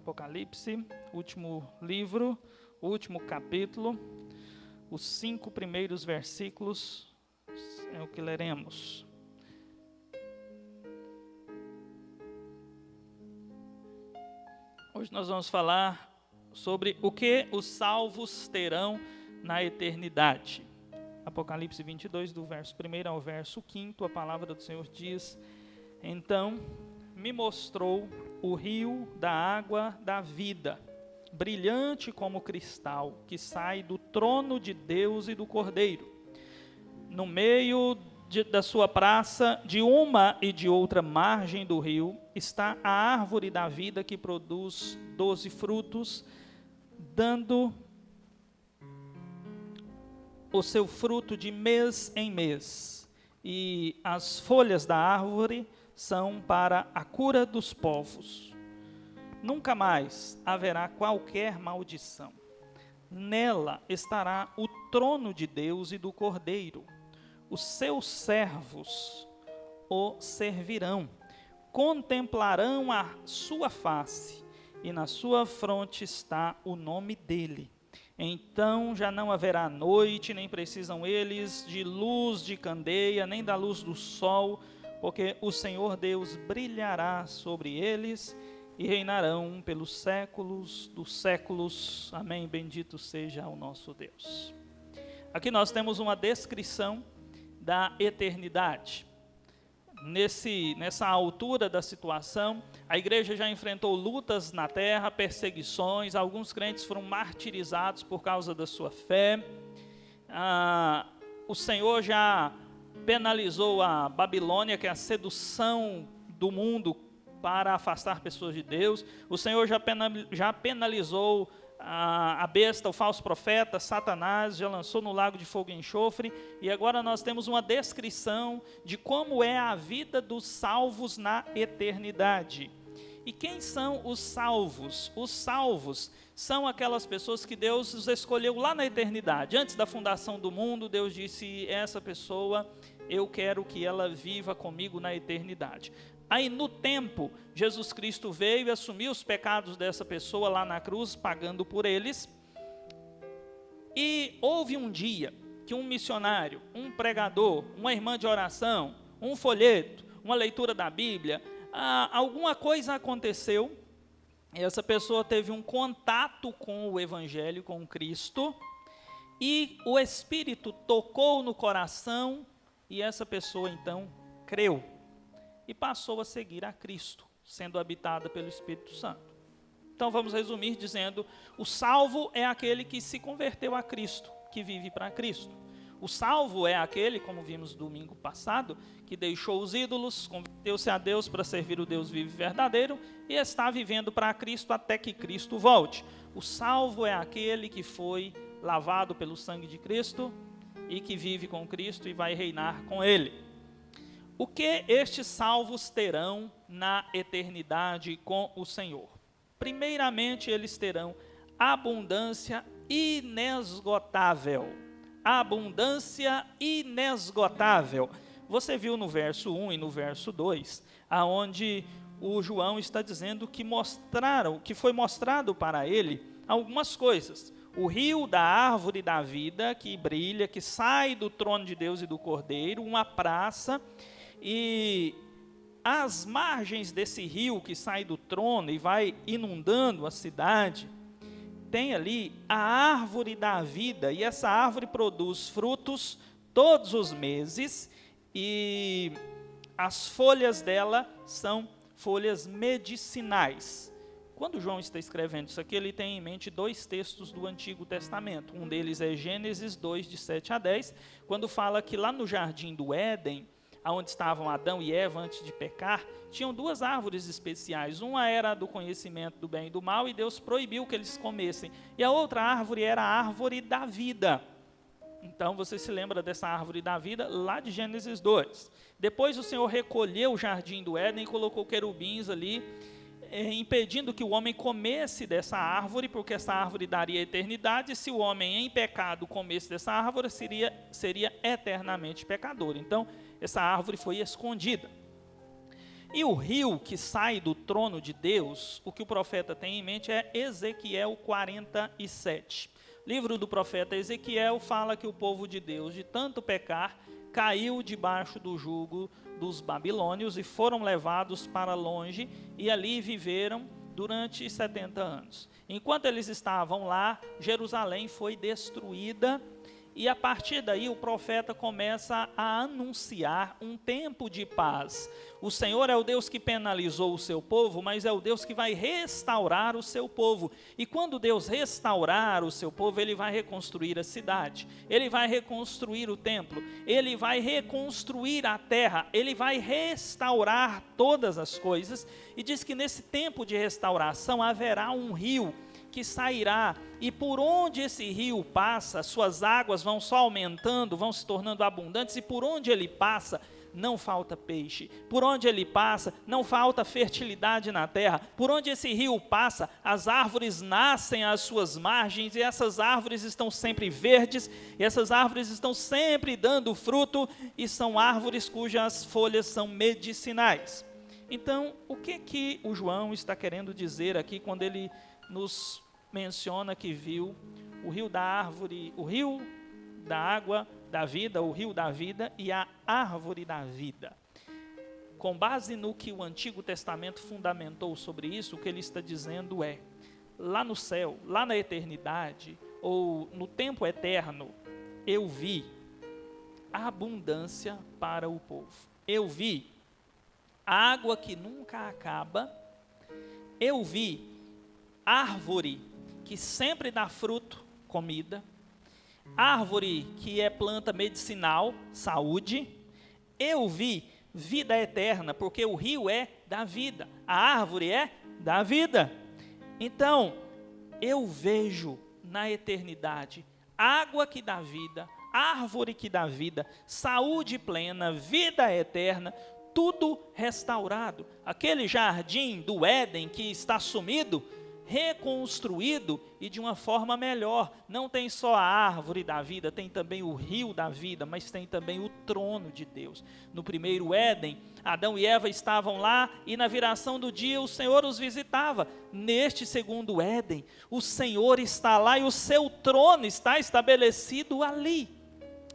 Apocalipse, último livro, último capítulo, os 5 primeiros versículos é o que leremos. Hoje nós vamos falar sobre o que os salvos terão na eternidade. Apocalipse 22, do verso 1 ao verso 5, a palavra do Senhor diz: Então me mostrou o rio da água da vida, brilhante como cristal, que sai do trono de Deus e do Cordeiro. No meio da sua praça, de uma e de outra margem do rio, está a árvore da vida que produz 12 frutos, dando o seu fruto de mês em mês. E as folhas da árvore são para a cura dos povos. Nunca mais haverá qualquer maldição. Nela estará o trono de Deus e do Cordeiro. Os seus servos o servirão, contemplarão a sua face, e na sua fronte está o nome dele. Então já não haverá noite, nem precisam eles de luz de candeia, nem da luz do sol, porque o Senhor Deus brilhará sobre eles, e reinarão pelos séculos dos séculos. Amém. Bendito seja o nosso Deus. Aqui nós temos uma descrição da eternidade. Nessa altura da situação, a igreja já enfrentou lutas na terra, perseguições, alguns crentes foram martirizados por causa da sua fé. O Senhor já penalizou a Babilônia, que é a sedução do mundo para afastar pessoas de Deus. O Senhor já penalizou a besta, o falso profeta, Satanás, já lançou no lago de fogo e enxofre, e agora nós temos uma descrição de como é a vida dos salvos na eternidade. E quem são os salvos? Os salvos são aquelas pessoas que Deus os escolheu lá na eternidade. Antes da fundação do mundo, Deus disse: essa pessoa, eu quero que ela viva comigo na eternidade. Aí no tempo, Jesus Cristo veio e assumiu os pecados dessa pessoa lá na cruz, pagando por eles. E houve um dia que um missionário, um pregador, uma irmã de oração, um folheto, uma leitura da Bíblia, alguma coisa aconteceu, e essa pessoa teve um contato com o Evangelho, com Cristo, e o Espírito tocou no coração, e essa pessoa então creu e passou a seguir a Cristo, sendo habitada pelo Espírito Santo. Então vamos resumir dizendo: o salvo é aquele que se converteu a Cristo, que vive para Cristo. O salvo é aquele, como vimos domingo passado, que deixou os ídolos, converteu-se a Deus para servir o Deus vivo e verdadeiro, e está vivendo para Cristo até que Cristo volte. O salvo é aquele que foi lavado pelo sangue de Cristo e que vive com Cristo e vai reinar com Ele. O que estes salvos terão na eternidade com o Senhor? Primeiramente, eles terão abundância inesgotável. Abundância inesgotável. Você viu no verso 1 e no verso 2, aonde o João está dizendo que foi mostrado para ele algumas coisas. O rio da árvore da vida, que brilha, que sai do trono de Deus e do Cordeiro, uma praça. E as margens desse rio que sai do trono e vai inundando a cidade, tem ali a árvore da vida, e essa árvore produz frutos todos os meses, e as folhas dela são folhas medicinais. Quando João está escrevendo isso aqui, ele tem em mente 2 textos do Antigo Testamento. Um deles é Gênesis 2, de 7 a 10, quando fala que lá no jardim do Éden, onde estavam Adão e Eva antes de pecar, tinham 2 árvores especiais. Uma era a do conhecimento do bem e do mal, e Deus proibiu que eles comessem. E a outra árvore era a árvore da vida. Então você se lembra dessa árvore da vida lá de Gênesis 2. Depois o Senhor recolheu o jardim do Éden e colocou querubins ali, impedindo que o homem comesse dessa árvore, porque essa árvore daria eternidade, e se o homem em pecado comesse dessa árvore, seria eternamente pecador. Então essa árvore foi escondida. E o rio que sai do trono de Deus, o que o profeta tem em mente é Ezequiel 47. O livro do profeta Ezequiel fala que o povo de Deus, de tanto pecar, caiu debaixo do jugo dos babilônios e foram levados para longe e ali viveram durante 70 anos. Enquanto eles estavam lá, Jerusalém foi destruída e a partir daí o profeta começa a anunciar um tempo de paz. O Senhor é o Deus que penalizou o seu povo, mas é o Deus que vai restaurar o seu povo. E quando Deus restaurar o seu povo, Ele vai reconstruir a cidade, Ele vai reconstruir o templo, Ele vai reconstruir a terra, Ele vai restaurar todas as coisas. E diz que nesse tempo de restauração haverá um rio que sairá, e por onde esse rio passa, suas águas vão só aumentando, vão se tornando abundantes, e por onde ele passa, não falta peixe, por onde ele passa, não falta fertilidade na terra, por onde esse rio passa, as árvores nascem às suas margens, e essas árvores estão sempre verdes, e essas árvores estão sempre dando fruto, e são árvores cujas folhas são medicinais. Então, o que o João está querendo dizer aqui, quando ele nos menciona que viu o rio da árvore, o rio da água da vida, o rio da vida e a árvore da vida? Com base no que o Antigo Testamento fundamentou sobre isso, o que ele está dizendo é, lá no céu, lá na eternidade, ou no tempo eterno, eu vi a abundância para o povo. Eu vi água que nunca acaba, eu vi árvore que sempre dá fruto, comida, árvore que é planta medicinal, saúde, eu vi vida eterna, porque o rio é da vida, a árvore é da vida. Então, eu vejo na eternidade água que dá vida, árvore que dá vida, saúde plena, vida eterna, tudo restaurado. Aquele jardim do Éden que está sumido, reconstruído e de uma forma melhor. Não tem só a árvore da vida, tem também o rio da vida, mas tem também o trono de Deus. No primeiro Éden, Adão e Eva estavam lá e na viração do dia o Senhor os visitava. Neste segundo Éden, o Senhor está lá e o seu trono está estabelecido ali.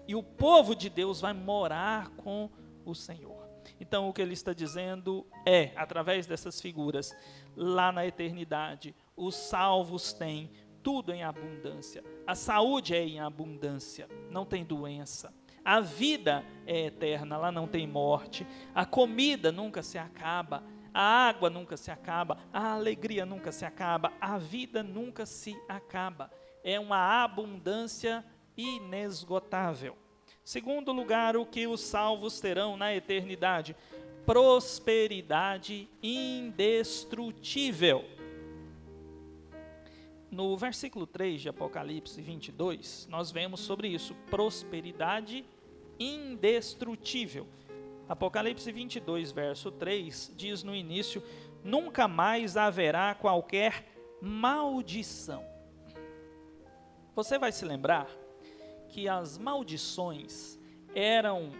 E o povo de Deus vai morar com o Senhor. Então o que ele está dizendo é, através dessas figuras, lá na eternidade, os salvos têm tudo em abundância. A saúde é em abundância, não tem doença. A vida é eterna, lá não tem morte. A comida nunca se acaba, a água nunca se acaba, a alegria nunca se acaba, a vida nunca se acaba. É uma abundância inesgotável. Segundo lugar, o que os salvos terão na eternidade? Prosperidade indestrutível. No versículo 3 de Apocalipse 22, nós vemos sobre isso, prosperidade indestrutível. Apocalipse 22, verso 3, diz no início, nunca mais haverá qualquer maldição. Você vai se lembrar que as maldições eram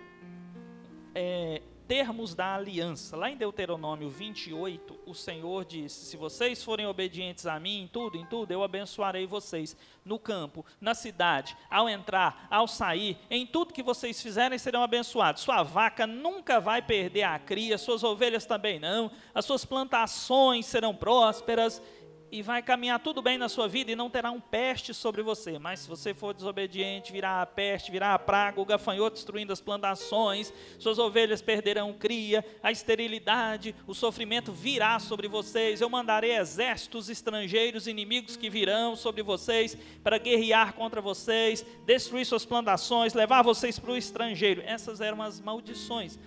termos da aliança. Lá em Deuteronômio 28, o Senhor disse, se vocês forem obedientes a mim em tudo, eu abençoarei vocês. No campo, na cidade, ao entrar, ao sair, em tudo que vocês fizerem serão abençoados. Sua vaca nunca vai perder a cria, suas ovelhas também não, as suas plantações serão prósperas, e vai caminhar tudo bem na sua vida e não terá um peste sobre você. Mas se você for desobediente, virá a peste, virá a praga, o gafanhoto destruindo as plantações, suas ovelhas perderão cria, a esterilidade, o sofrimento virá sobre vocês. Eu mandarei exércitos estrangeiros, inimigos que virão sobre vocês para guerrear contra vocês, destruir suas plantações, levar vocês para o estrangeiro. Essas eram as maldições,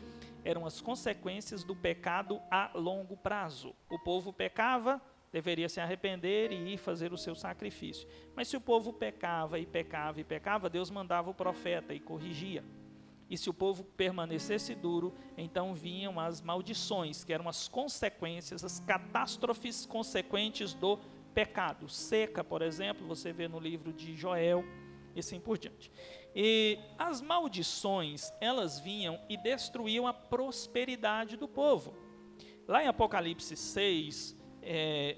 eram as consequências do pecado a longo prazo. O povo pecava, deveria se arrepender e ir fazer o seu sacrifício. Mas se o povo pecava e pecava e pecava, Deus mandava o profeta e corrigia. E se o povo permanecesse duro, então vinham as maldições, que eram as consequências, as catástrofes consequentes do pecado. Seca, por exemplo, você vê no livro de Joel, e assim por diante. E as maldições, elas vinham e destruíam a prosperidade do povo. Lá em Apocalipse 6,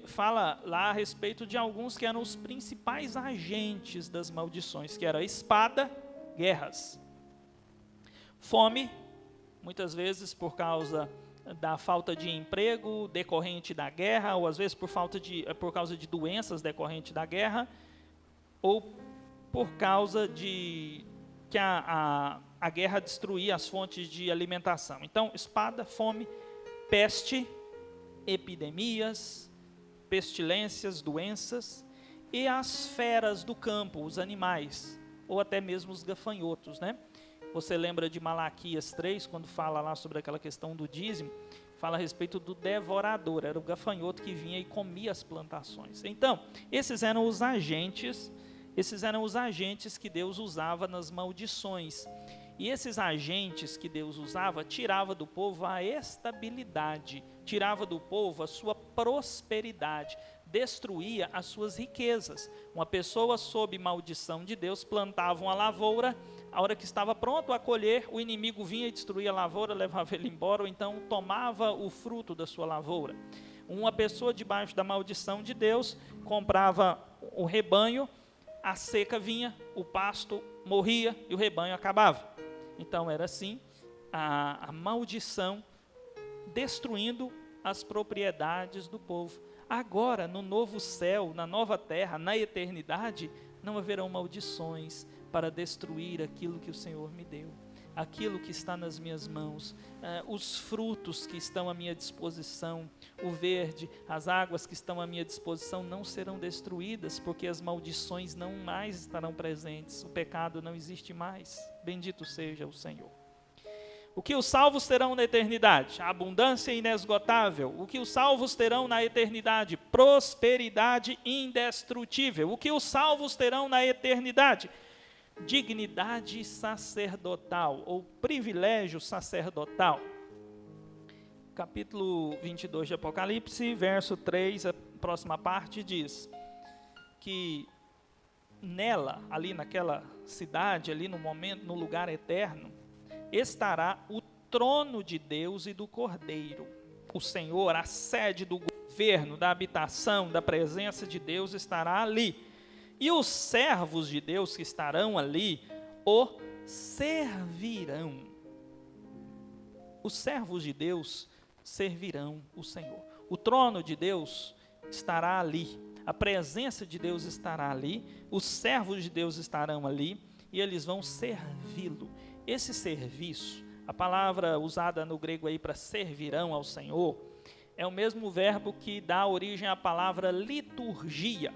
fala lá a respeito de alguns que eram os principais agentes das maldições, que era espada, guerras, fome, muitas vezes por causa da falta de emprego decorrente da guerra, ou às vezes por causa de doenças decorrentes da guerra, ou por causa de que a guerra destruía as fontes de alimentação. Então, espada, fome, peste, epidemias, pestilências, doenças, e as feras do campo, os animais, ou até mesmo os gafanhotos, né? Você lembra de Malaquias 3, quando fala lá sobre aquela questão do dízimo, fala a respeito do devorador, era o gafanhoto que vinha e comia as plantações. Então, esses eram os agentes que Deus usava nas maldições. E esses agentes que Deus usava, tirava do povo a estabilidade, tirava do povo a sua prosperidade, destruía as suas riquezas. Uma pessoa sob maldição de Deus plantava uma lavoura, a hora que estava pronto a colher, o inimigo vinha e destruía a lavoura, levava ele embora, ou então tomava o fruto da sua lavoura. Uma pessoa debaixo da maldição de Deus comprava o rebanho, a seca vinha, o pasto morria e o rebanho acabava. Então era assim, a maldição destruindo as propriedades do povo. Agora, no novo céu, na nova terra, na eternidade, não haverão maldições para destruir aquilo que o Senhor me deu, aquilo que está nas minhas mãos, os frutos que estão à minha disposição, o verde, as águas que estão à minha disposição não serão destruídas, porque as maldições não mais estarão presentes, o pecado não existe mais. Bendito seja o Senhor. O que os salvos terão na eternidade? A abundância inesgotável. O que os salvos terão na eternidade? Prosperidade indestrutível. O que os salvos terão na eternidade? Dignidade sacerdotal, ou privilégio sacerdotal. Capítulo 22 de Apocalipse, verso 3, a próxima parte diz que nela, ali naquela cidade, ali no momento, no lugar eterno, estará o trono de Deus e do Cordeiro. O Senhor, a sede do governo, da habitação, da presença de Deus estará ali. E os servos de Deus que estarão ali o servirão. Os servos de Deus servirão o Senhor. O trono de Deus estará ali. A presença de Deus estará ali. Os servos de Deus estarão ali e eles vão servi-lo. Esse serviço, a palavra usada no grego aí para servirão ao Senhor, é o mesmo verbo que dá origem à palavra liturgia.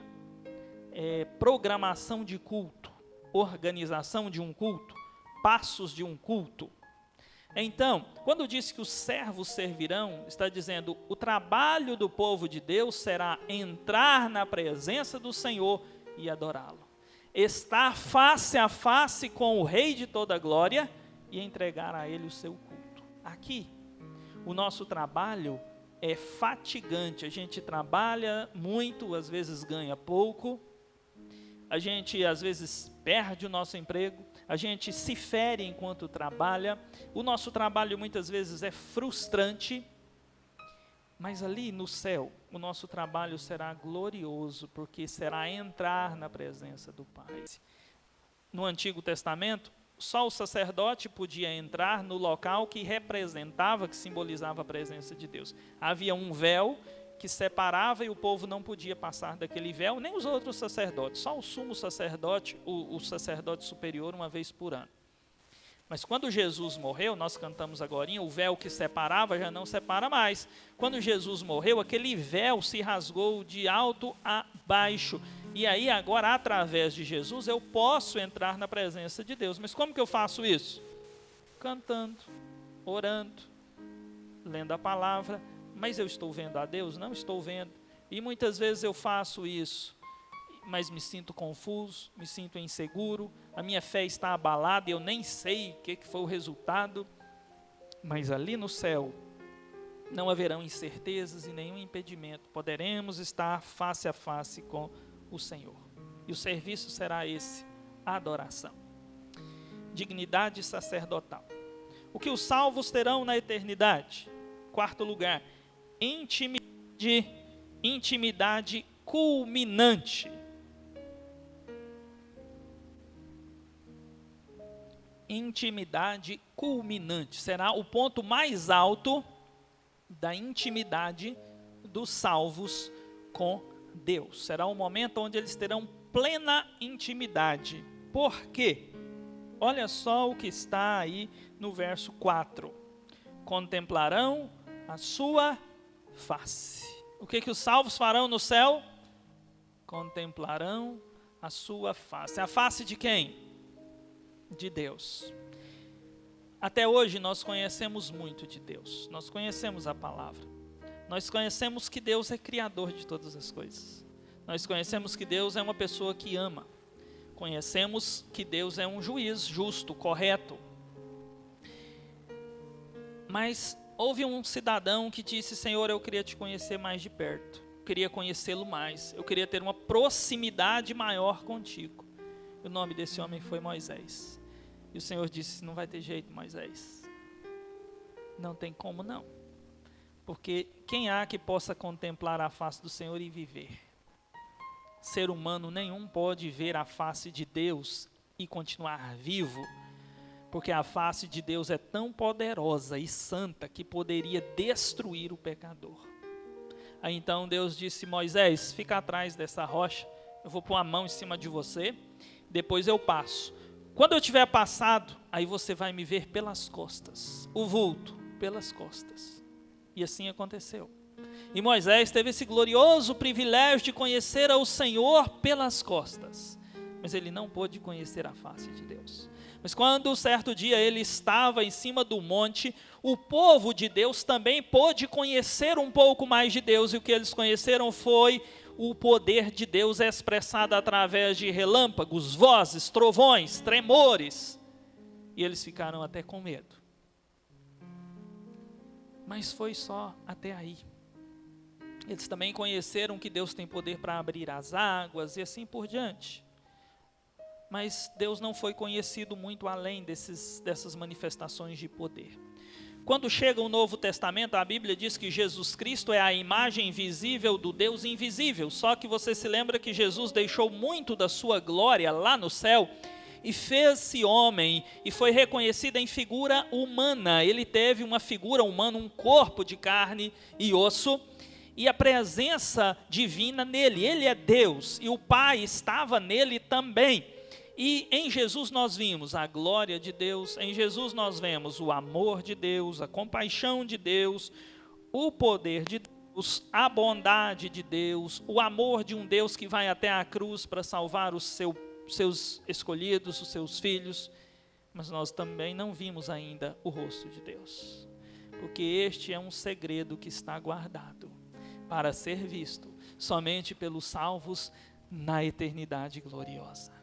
Programação de culto, organização de um culto, passos de um culto. Então, quando diz que os servos servirão, está dizendo o trabalho do povo de Deus será entrar na presença do Senhor e adorá-lo. Estar face a face com o Rei de toda a glória e entregar a Ele o seu culto. Aqui, o nosso trabalho é fatigante, a gente trabalha muito, às vezes ganha pouco, a gente às vezes perde o nosso emprego, a gente se fere enquanto trabalha, o nosso trabalho muitas vezes é frustrante, mas ali no céu, o nosso trabalho será glorioso, porque será entrar na presença do Pai. No Antigo Testamento, só o sacerdote podia entrar no local que representava, que simbolizava a presença de Deus. Havia um véu que separava e o povo não podia passar daquele véu, nem os outros sacerdotes, só o sumo sacerdote, o sacerdote superior, uma vez por ano. Mas quando Jesus morreu, nós cantamos agorinha, o véu que separava já não separa mais. Quando Jesus morreu, aquele véu se rasgou de alto a baixo. E aí agora, através de Jesus, eu posso entrar na presença de Deus. Mas como que eu faço isso? Cantando, orando, lendo a palavra. Mas eu estou vendo a Deus? Não estou vendo. E muitas vezes eu faço isso, mas me sinto confuso, me sinto inseguro, a minha fé está abalada e eu nem sei o que foi o resultado. Mas ali no céu não haverão incertezas e nenhum impedimento. Poderemos estar face a face com o Senhor. E o serviço será esse, a adoração. Dignidade sacerdotal. O que os salvos terão na eternidade? Quarto lugar, intimidade culminante. Intimidade culminante. Será o ponto mais alto da intimidade dos salvos com Deus. Será o momento onde eles terão plena intimidade. Por quê? Olha só o que está aí no verso 4. Contemplarão a sua face. O que os salvos farão no céu? Contemplarão a sua face. A face de quem? De Deus. Até hoje nós conhecemos muito de Deus. Nós conhecemos a palavra. Nós conhecemos que Deus é criador de todas as coisas. Nós conhecemos que Deus é uma pessoa que ama. Conhecemos que Deus é um juiz justo, correto. Mas houve um cidadão que disse: Senhor, eu queria te conhecer mais de perto. Eu queria conhecê-lo mais. Eu queria ter uma proximidade maior contigo. O nome desse homem foi Moisés. E o Senhor disse: não vai ter jeito, Moisés. Não tem como não. Porque quem há que possa contemplar a face do Senhor e viver? Ser humano nenhum pode ver a face de Deus e continuar vivo, porque a face de Deus é tão poderosa e santa que poderia destruir o pecador. Aí então Deus disse: Moisés, fica atrás dessa rocha, eu vou pôr a mão em cima de você, depois eu passo. Quando eu tiver passado, aí você vai me ver pelas costas, o vulto pelas costas. E assim aconteceu. E Moisés teve esse glorioso privilégio de conhecer ao Senhor pelas costas, mas ele não pôde conhecer a face de Deus. Mas quando certo dia ele estava em cima do monte, o povo de Deus também pôde conhecer um pouco mais de Deus, e o que eles conheceram foi o poder de Deus expressado através de relâmpagos, vozes, trovões, tremores, e eles ficaram até com medo. Mas foi só até aí. Eles também conheceram que Deus tem poder para abrir as águas e assim por diante. Mas Deus não foi conhecido muito além dessas manifestações de poder. Quando chega o Novo Testamento, a Bíblia diz que Jesus Cristo é a imagem visível do Deus invisível. Só que você se lembra que Jesus deixou muito da sua glória lá no céu e fez-se homem e foi reconhecido em figura humana. Ele teve uma figura humana, um corpo de carne e osso, e a presença divina nele. Ele é Deus e o Pai estava nele também. E em Jesus nós vimos a glória de Deus, em Jesus nós vemos o amor de Deus, a compaixão de Deus, o poder de Deus, a bondade de Deus, o amor de um Deus que vai até a cruz para salvar os seus escolhidos, os seus filhos. Mas nós também não vimos ainda o rosto de Deus, porque este é um segredo que está guardado para ser visto somente pelos salvos na eternidade gloriosa.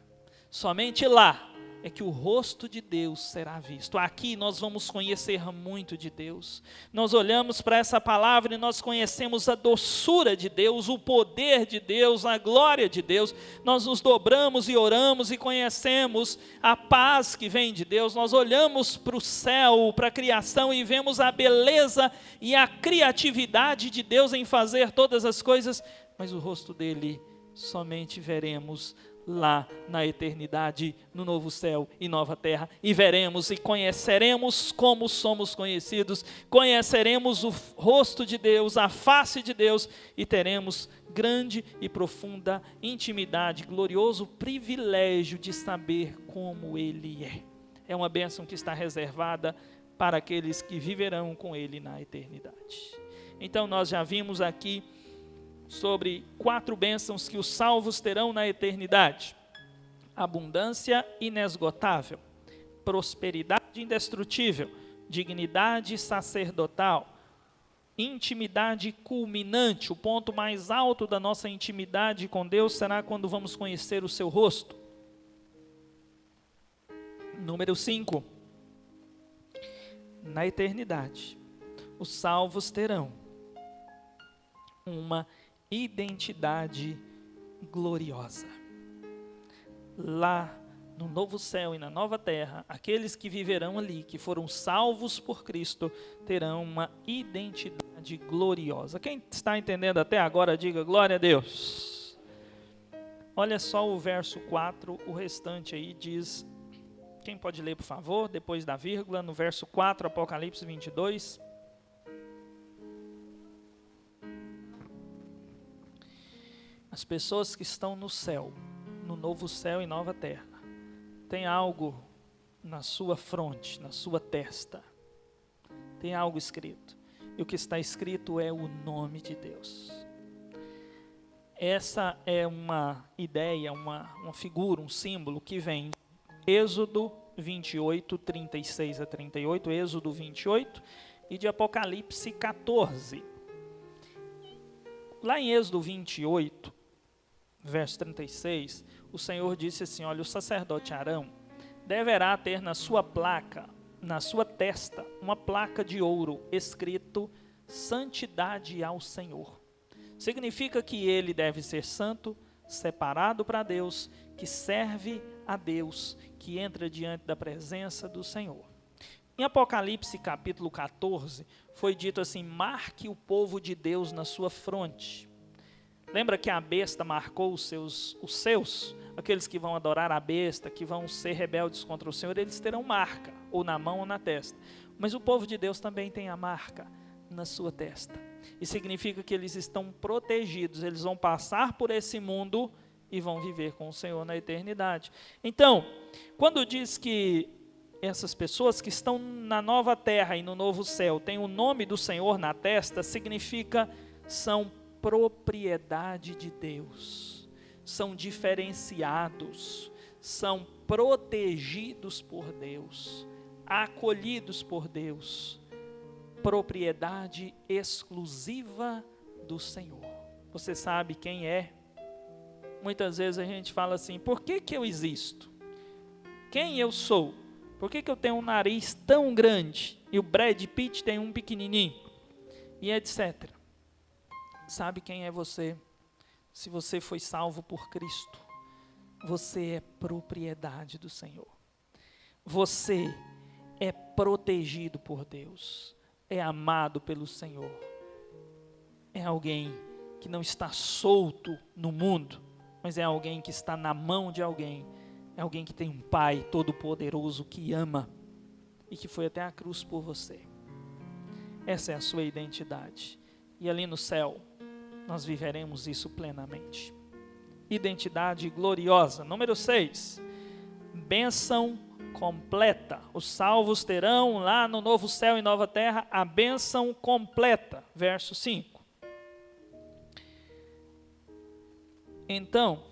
Somente lá é que o rosto de Deus será visto. Aqui nós vamos conhecer muito de Deus. Nós olhamos para essa palavra e nós conhecemos a doçura de Deus, o poder de Deus, a glória de Deus. Nós nos dobramos e oramos e conhecemos a paz que vem de Deus. Nós olhamos para o céu, para a criação e vemos a beleza e a criatividade de Deus em fazer todas as coisas, mas o rosto dele somente veremos lá na eternidade, no novo céu e nova terra, e veremos e conheceremos como somos conhecidos, conheceremos o rosto de Deus, a face de Deus, e teremos grande e profunda intimidade, glorioso privilégio de saber como Ele é. É uma bênção que está reservada para aqueles que viverão com Ele na eternidade. Então nós já vimos aqui sobre 4 bênçãos que os salvos terão na eternidade: abundância inesgotável, prosperidade indestrutível, dignidade sacerdotal, intimidade culminante. O ponto mais alto da nossa intimidade com Deus será quando vamos conhecer o seu rosto. Número 5. Na eternidade, os salvos terão uma identidade gloriosa. Lá no novo céu e na nova terra, aqueles que viverão ali, que foram salvos por Cristo, terão uma identidade identidade gloriosa. Quem está entendendo até agora, diga glória a Deus. Olha só o verso 4, o restante aí diz, quem pode ler por favor, depois da vírgula, no verso 4, Apocalipse 22. As pessoas que estão no céu, no novo céu e nova terra, tem algo na sua fronte, na sua testa. Tem algo escrito. E o que está escrito é o nome de Deus. Essa é uma ideia, uma figura, um símbolo que vem de Êxodo 28, 36 a 38, Êxodo 28, e de Apocalipse 14. Lá em Êxodo 28, verso 36, o Senhor disse assim, olha, o sacerdote Arão deverá ter na sua placa, na sua testa, uma placa de ouro escrito santidade ao Senhor. Significa que ele deve ser santo, separado para Deus, que serve a Deus, que entra diante da presença do Senhor. Em Apocalipse capítulo 14, foi dito assim, marque o povo de Deus na sua fronte. Lembra que a besta marcou os seus, aqueles que vão adorar a besta, que vão ser rebeldes contra o Senhor, eles terão marca, ou na mão ou na testa. Mas o povo de Deus também tem a marca na sua testa. E significa que eles estão protegidos, eles vão passar por esse mundo e vão viver com o Senhor na eternidade. Então, quando diz que essas pessoas que estão na nova terra e no novo céu têm o nome do Senhor na testa, significa são propriedade de Deus, são diferenciados, são protegidos por Deus, acolhidos por Deus, propriedade exclusiva do Senhor. Você sabe quem é? Muitas vezes a gente fala assim, por que eu existo? Quem eu sou? Por que eu tenho um nariz tão grande e o Brad Pitt tem um pequenininho? E etc. Sabe quem é você? Se você foi salvo por Cristo, você é propriedade do Senhor. Você é protegido por Deus, é amado pelo Senhor. É alguém que não está solto no mundo, mas é alguém que está na mão de alguém. É alguém que tem um Pai todo-poderoso que ama e que foi até a cruz por você. Essa é a sua identidade. E ali no céu, nós viveremos isso plenamente. Identidade gloriosa. Número 6. Bênção completa. Os salvos terão lá no novo céu e nova terra a bênção completa. Verso 5. Então,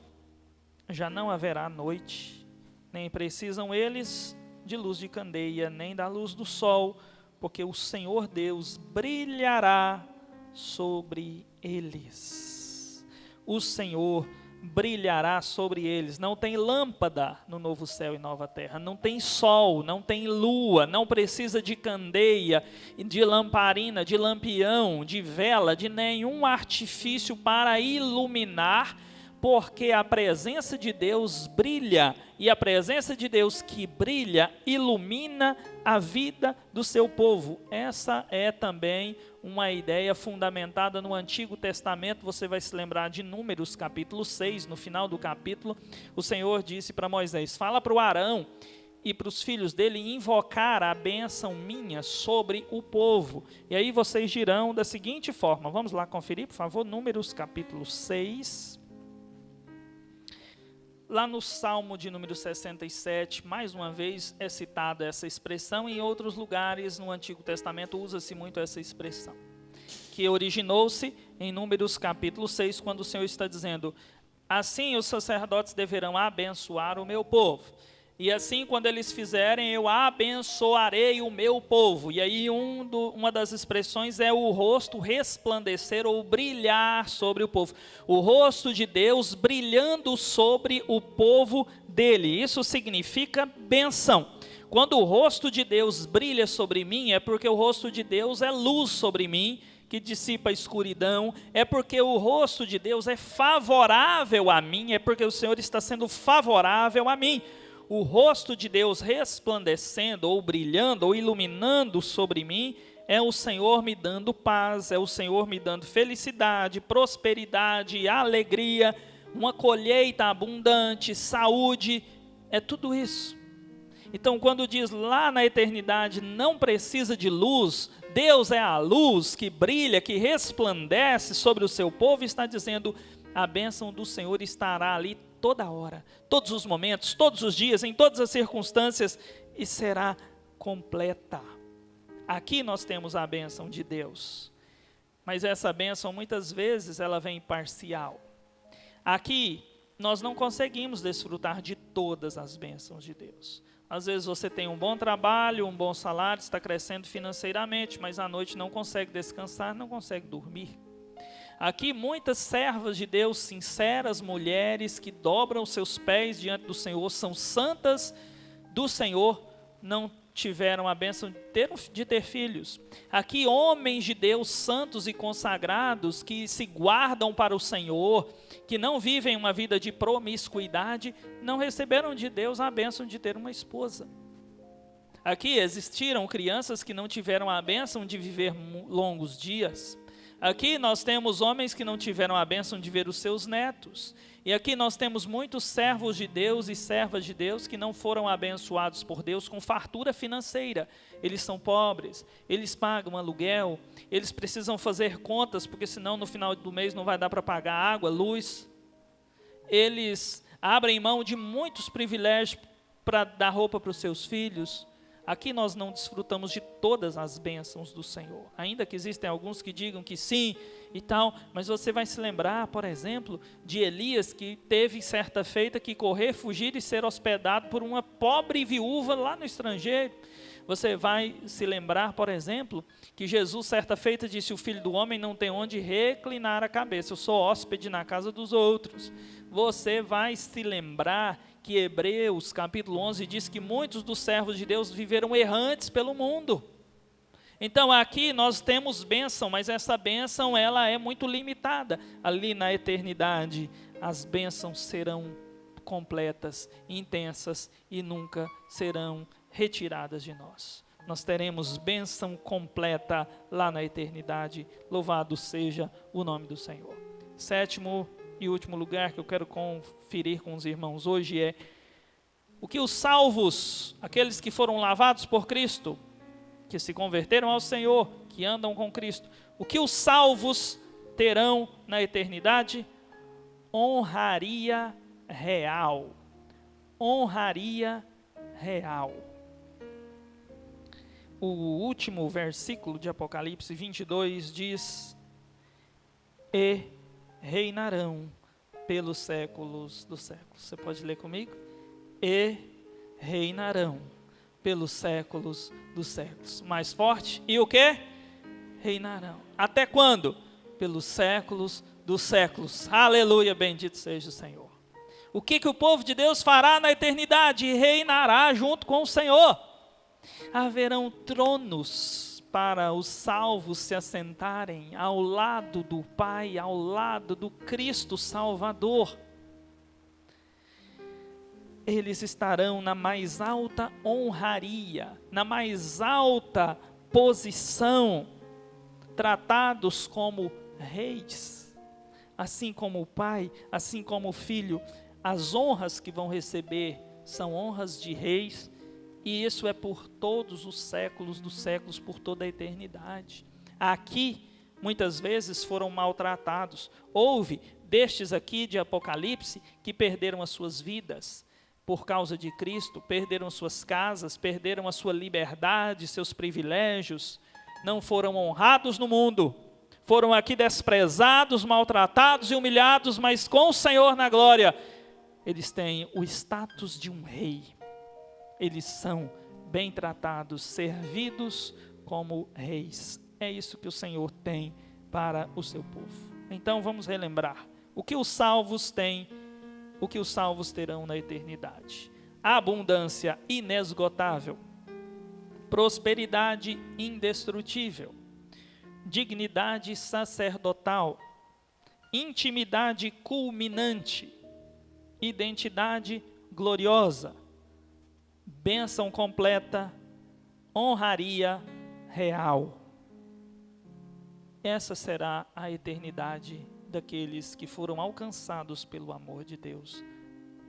já não haverá noite, nem precisam eles de luz de candeia, nem da luz do sol, porque o Senhor Deus brilhará sobre eles. O Senhor brilhará sobre eles. Não tem lâmpada no novo céu e nova terra, não tem sol, não tem lua, não precisa de candeia, de lamparina, de lampião, de vela, de nenhum artifício para iluminar, porque a presença de Deus brilha, e a presença de Deus que brilha ilumina a vida do seu povo. Essa é também uma ideia fundamentada no Antigo Testamento. Você vai se lembrar de Números capítulo 6, no final do capítulo, o Senhor disse para Moisés, fala para o Arão e para os filhos dele invocar a bênção minha sobre o povo. E aí vocês dirão da seguinte forma, vamos lá conferir, por favor, Números capítulo 6, lá no Salmo de número 67, mais uma vez é citada essa expressão, e em outros lugares no Antigo Testamento usa-se muito essa expressão, que originou-se em Números capítulo 6, quando o Senhor está dizendo, assim os sacerdotes deverão abençoar o meu povo, e assim quando eles fizerem, eu abençoarei o meu povo. E aí uma das expressões é o rosto resplandecer ou brilhar sobre o povo. O rosto de Deus brilhando sobre o povo dele. Isso significa benção. Quando o rosto de Deus brilha sobre mim, é porque o rosto de Deus é luz sobre mim, que dissipa a escuridão, é porque o rosto de Deus é favorável a mim, é porque o Senhor está sendo favorável a mim. O rosto de Deus resplandecendo, ou brilhando, ou iluminando sobre mim, é o Senhor me dando paz, é o Senhor me dando felicidade, prosperidade, alegria, uma colheita abundante, saúde, é tudo isso. Então, quando diz lá na eternidade, não precisa de luz, Deus é a luz que brilha, que resplandece sobre o seu povo, está dizendo, a bênção do Senhor estará ali toda hora, todos os momentos, todos os dias, em todas as circunstâncias, e será completa. Aqui nós temos a bênção de Deus, mas essa bênção muitas vezes ela vem parcial. Aqui nós não conseguimos desfrutar de todas as bênçãos de Deus. Às vezes você tem um bom trabalho, um bom salário, está crescendo financeiramente, mas à noite não consegue descansar, não consegue dormir. Aqui muitas servas de Deus, sinceras, mulheres que dobram os seus pés diante do Senhor, são santas do Senhor, não tiveram a bênção de ter filhos. Aqui homens de Deus santos e consagrados que se guardam para o Senhor, que não vivem uma vida de promiscuidade, não receberam de Deus a bênção de ter uma esposa. Aqui existiram crianças que não tiveram a bênção de viver longos dias. Aqui nós temos homens que não tiveram a bênção de ver os seus netos. E aqui nós temos muitos servos de Deus e servas de Deus que não foram abençoados por Deus com fartura financeira. Eles são pobres, eles pagam aluguel, eles precisam fazer contas, porque senão no final do mês não vai dar para pagar água, luz. Eles abrem mão de muitos privilégios para dar roupa para os seus filhos. Aqui nós não desfrutamos de todas as bênçãos do Senhor, ainda que existem alguns que digam que sim e tal, mas você vai se lembrar, por exemplo, de Elias, que teve certa feita que correr, fugir e ser hospedado por uma pobre viúva lá no estrangeiro. Você vai se lembrar, por exemplo, que Jesus certa feita disse, o Filho do Homem não tem onde reclinar a cabeça, eu sou hóspede na casa dos outros. Você vai se lembrar que Hebreus capítulo 11 diz que muitos dos servos de Deus viveram errantes pelo mundo. Então aqui nós temos bênção, mas essa bênção ela é muito limitada. Ali na eternidade as bênçãos serão completas, intensas e nunca serão retiradas de nós. Nós teremos bênção completa lá na eternidade. Louvado seja o nome do Senhor. Sétimo e último lugar que eu quero conferir com os irmãos hoje é o que os salvos, aqueles que foram lavados por Cristo, que se converteram ao Senhor, que andam com Cristo, o que os salvos terão na eternidade? Honraria real. Honraria real. O último versículo de Apocalipse 22 diz: e reinarão pelos séculos dos séculos. Você pode ler comigo? E reinarão pelos séculos dos séculos. Mais forte. E o que? Reinarão. Até quando? Pelos séculos dos séculos. Aleluia, bendito seja o Senhor. O que o povo de Deus fará na eternidade? Reinará junto com o Senhor. Haverão tronos para os salvos se assentarem ao lado do Pai, ao lado do Cristo Salvador. Eles estarão na mais alta honraria, na mais alta posição, tratados como reis, assim como o Pai, assim como o Filho. As honras que vão receber são honras de reis, e isso é por todos os séculos dos séculos, por toda a eternidade. Aqui, muitas vezes foram maltratados. Houve destes aqui de Apocalipse que perderam as suas vidas por causa de Cristo, perderam suas casas, perderam a sua liberdade, seus privilégios, não foram honrados no mundo, foram aqui desprezados, maltratados e humilhados, mas com o Senhor na glória, eles têm o status de um rei. Eles são bem tratados, servidos como reis. É isso que o Senhor tem para o seu povo. Então vamos relembrar o que os salvos têm, o que os salvos terão na eternidade. A abundância inesgotável, prosperidade indestrutível, dignidade sacerdotal, intimidade culminante, identidade gloriosa, bênção completa, honraria real. Essa será a eternidade daqueles que foram alcançados pelo amor de Deus,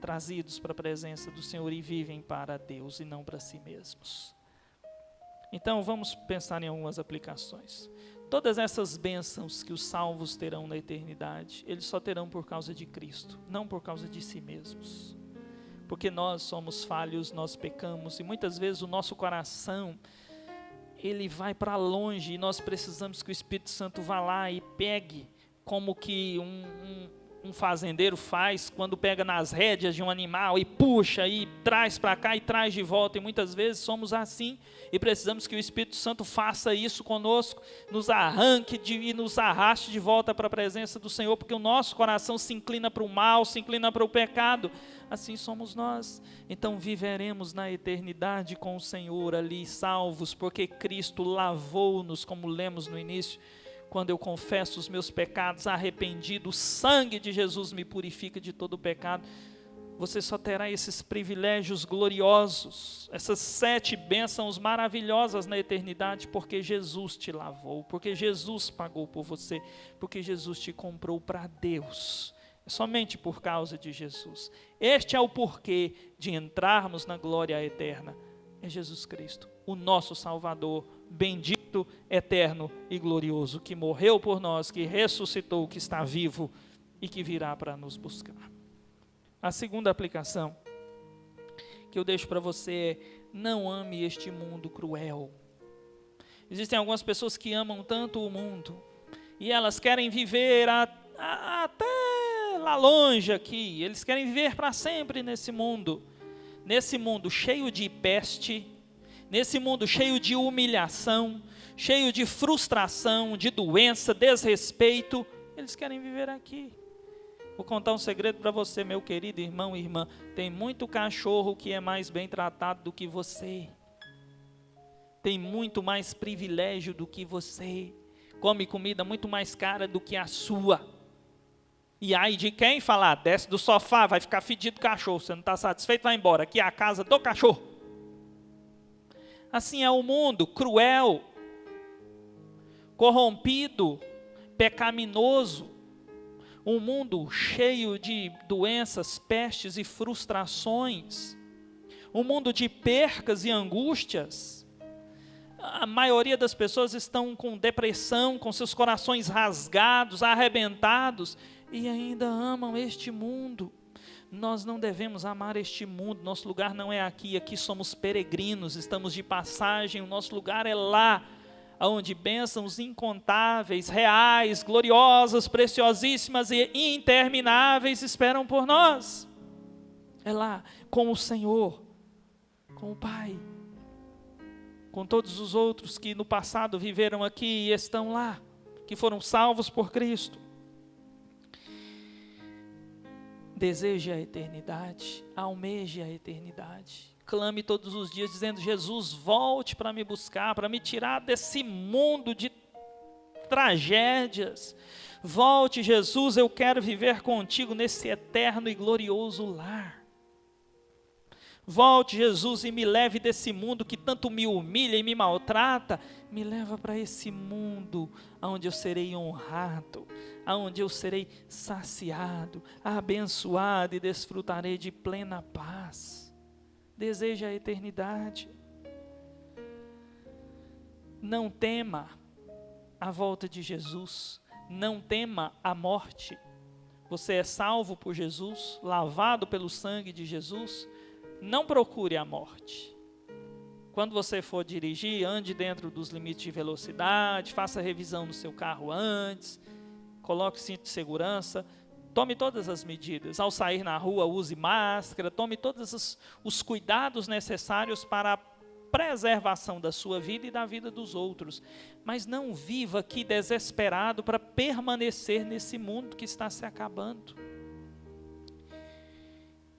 trazidos para a presença do Senhor e vivem para Deus e não para si mesmos. Então vamos pensar em algumas aplicações. Todas essas bênçãos que os salvos terão na eternidade, eles só terão por causa de Cristo, não por causa de si mesmos. Porque nós somos falhos, nós pecamos, e muitas vezes o nosso coração, ele vai para longe, e nós precisamos que o Espírito Santo vá lá e pegue, como que um fazendeiro faz quando pega nas rédeas de um animal e puxa e traz para cá e traz de volta, e muitas vezes somos assim, e precisamos que o Espírito Santo faça isso conosco, nos arranque e nos arraste de volta para a presença do Senhor, porque o nosso coração se inclina para o mal, se inclina para o pecado. Assim somos nós. Então viveremos na eternidade com o Senhor ali, salvos, porque Cristo lavou-nos, como lemos no início. Quando eu confesso os meus pecados, arrependido, o sangue de Jesus me purifica de todo o pecado. Você só terá esses privilégios gloriosos, essas 7 bênçãos maravilhosas na eternidade, porque Jesus te lavou, porque Jesus pagou por você, porque Jesus te comprou para Deus. É somente por causa de Jesus. Este é o porquê de entrarmos na glória eterna. É Jesus Cristo, o nosso Salvador, bendito, eterno e glorioso, que morreu por nós, que ressuscitou, que está vivo e que virá para nos buscar. A segunda aplicação que eu deixo para você é: não ame este mundo cruel. Existem algumas pessoas que amam tanto o mundo e elas querem viver até lá longe aqui, eles querem viver para sempre nesse mundo cheio de peste, nesse mundo cheio de humilhação, cheio de frustração, de doença, desrespeito. Eles querem viver aqui. Vou contar um segredo para você, meu querido irmão e irmã. Tem muito cachorro que é mais bem tratado do que você. Tem muito mais privilégio do que você. Come comida muito mais cara do que a sua. E aí de quem falar, desce do sofá, vai ficar fedido cachorro, você não está satisfeito, vai embora, aqui é a casa do cachorro. Assim é o mundo, cruel, corrompido, pecaminoso, um mundo cheio de doenças, pestes e frustrações, um mundo de percas e angústias. A maioria das pessoas estão com depressão, com seus corações rasgados, arrebentados, e ainda amam este mundo. Nós não devemos amar este mundo, nosso lugar não é aqui, aqui somos peregrinos, estamos de passagem, o nosso lugar é lá, onde bênçãos incontáveis, reais, gloriosas, preciosíssimas e intermináveis esperam por nós. É lá, com o Senhor, com o Pai, com todos os outros que no passado viveram aqui e estão lá, que foram salvos por Cristo. Deseje a eternidade, almeje a eternidade, clame todos os dias dizendo: Jesus, volte para me buscar, para me tirar desse mundo de tragédias. Volte, Jesus, eu quero viver contigo nesse eterno e glorioso lar. Volte, Jesus, e me leve desse mundo que tanto me humilha e me maltrata, me leva para esse mundo onde eu serei honrado, onde eu serei saciado, abençoado e desfrutarei de plena paz. Deseja a eternidade. Não tema a volta de Jesus, não tema a morte. Você é salvo por Jesus, lavado pelo sangue de Jesus. Não procure a morte. Quando você for dirigir, ande dentro dos limites de velocidade, faça revisão no seu carro antes, coloque o cinto de segurança, tome todas as medidas. Ao sair na rua, use máscara, tome todos os cuidados necessários para a preservação da sua vida e da vida dos outros. Mas não viva aqui desesperado para permanecer nesse mundo que está se acabando.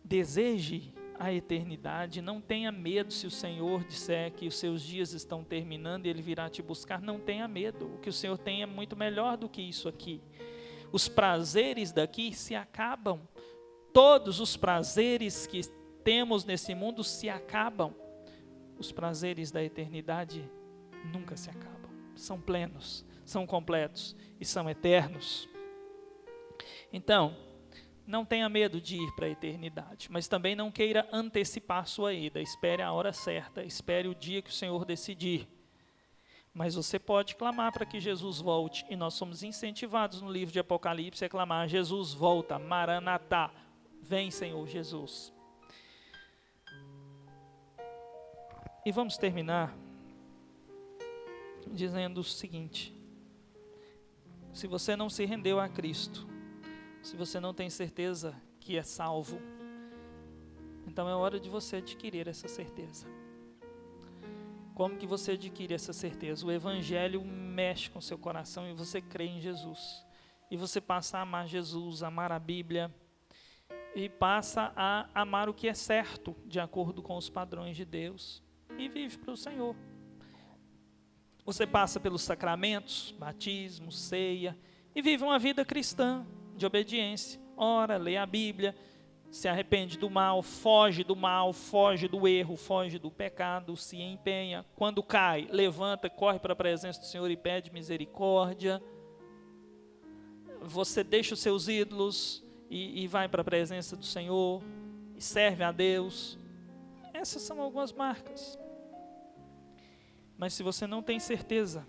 Deseje a eternidade, não tenha medo se o Senhor disser que os seus dias estão terminando e Ele virá te buscar. Não tenha medo, o que o Senhor tem é muito melhor do que isso aqui. Os prazeres daqui se acabam, todos os prazeres que temos nesse mundo se acabam. Os prazeres da eternidade nunca se acabam, são plenos, são completos e são eternos. Então, não tenha medo de ir para a eternidade, mas também não queira antecipar sua ida. Espere a hora certa, espere o dia que o Senhor decidir. Mas você pode clamar para que Jesus volte, e nós somos incentivados no livro de Apocalipse a clamar: Jesus volta, Maranatá, vem Senhor Jesus. E vamos terminar dizendo o seguinte: se você não se rendeu a Cristo, se você não tem certeza que é salvo, então é hora de você adquirir essa certeza. Como que você adquire essa certeza? O Evangelho mexe com o seu coração e você crê em Jesus. E você passa a amar Jesus, amar a Bíblia, e passa a amar o que é certo, de acordo com os padrões de Deus, e vive para o Senhor. Você passa pelos sacramentos, batismo, ceia, e vive uma vida cristã, de obediência. Ora, lê a Bíblia, se arrepende do mal, foge do erro, foge do pecado, se empenha. Quando cai, levanta, corre para a presença do Senhor e pede misericórdia. Você deixa os seus ídolos e vai para a presença do Senhor e serve a Deus. Essas são algumas marcas. Mas se você não tem certeza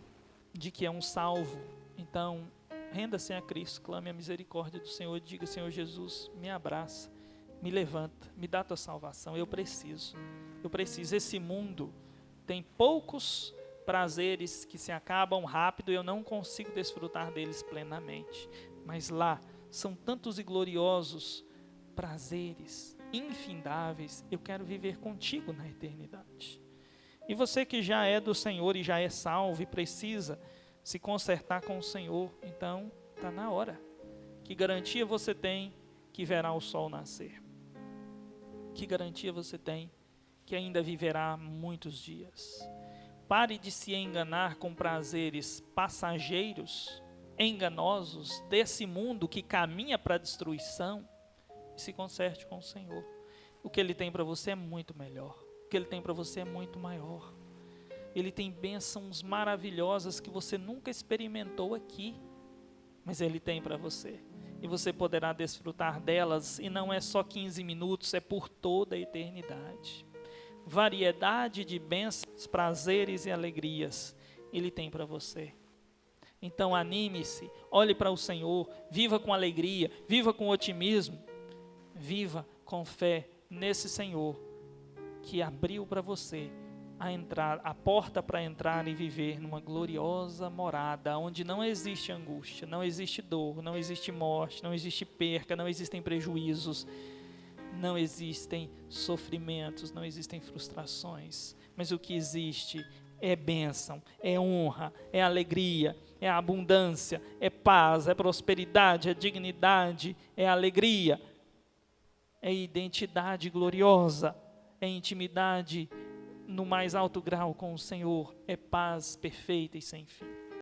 de que é um salvo, então renda-se a Cristo, clame a misericórdia do Senhor, diga: Senhor Jesus, me abraça, me levanta, me dá a tua salvação, eu preciso. Esse mundo tem poucos prazeres que se acabam rápido e eu não consigo desfrutar deles plenamente. Mas lá são tantos e gloriosos prazeres, infindáveis. Eu quero viver contigo na eternidade. E você que já é do Senhor e já é salvo e precisa se consertar com o Senhor, então está na hora. Que garantia você tem que verá o sol nascer? Que garantia você tem que ainda viverá muitos dias? Pare de se enganar com prazeres passageiros, enganosos, desse mundo que caminha para a destruição, e se conserte com o Senhor. O que Ele tem para você é muito melhor. O que Ele tem para você é muito maior. Ele tem bênçãos maravilhosas que você nunca experimentou aqui, mas Ele tem para você. E você poderá desfrutar delas, e não é só 15 minutos, é por toda a eternidade. Variedade de bênçãos, prazeres e alegrias Ele tem para você. Então anime-se, olhe para o Senhor, viva com alegria, viva com otimismo, viva com fé nesse Senhor que abriu para você a porta para entrar e viver numa gloriosa morada, onde não existe angústia, não existe dor, não existe morte, não existe perca, não existem prejuízos, não existem sofrimentos, não existem frustrações, mas o que existe é bênção, é honra, é alegria, é abundância, é paz, é prosperidade, é dignidade, é alegria, é identidade gloriosa, é intimidade no mais alto grau com o Senhor, é paz perfeita e sem fim.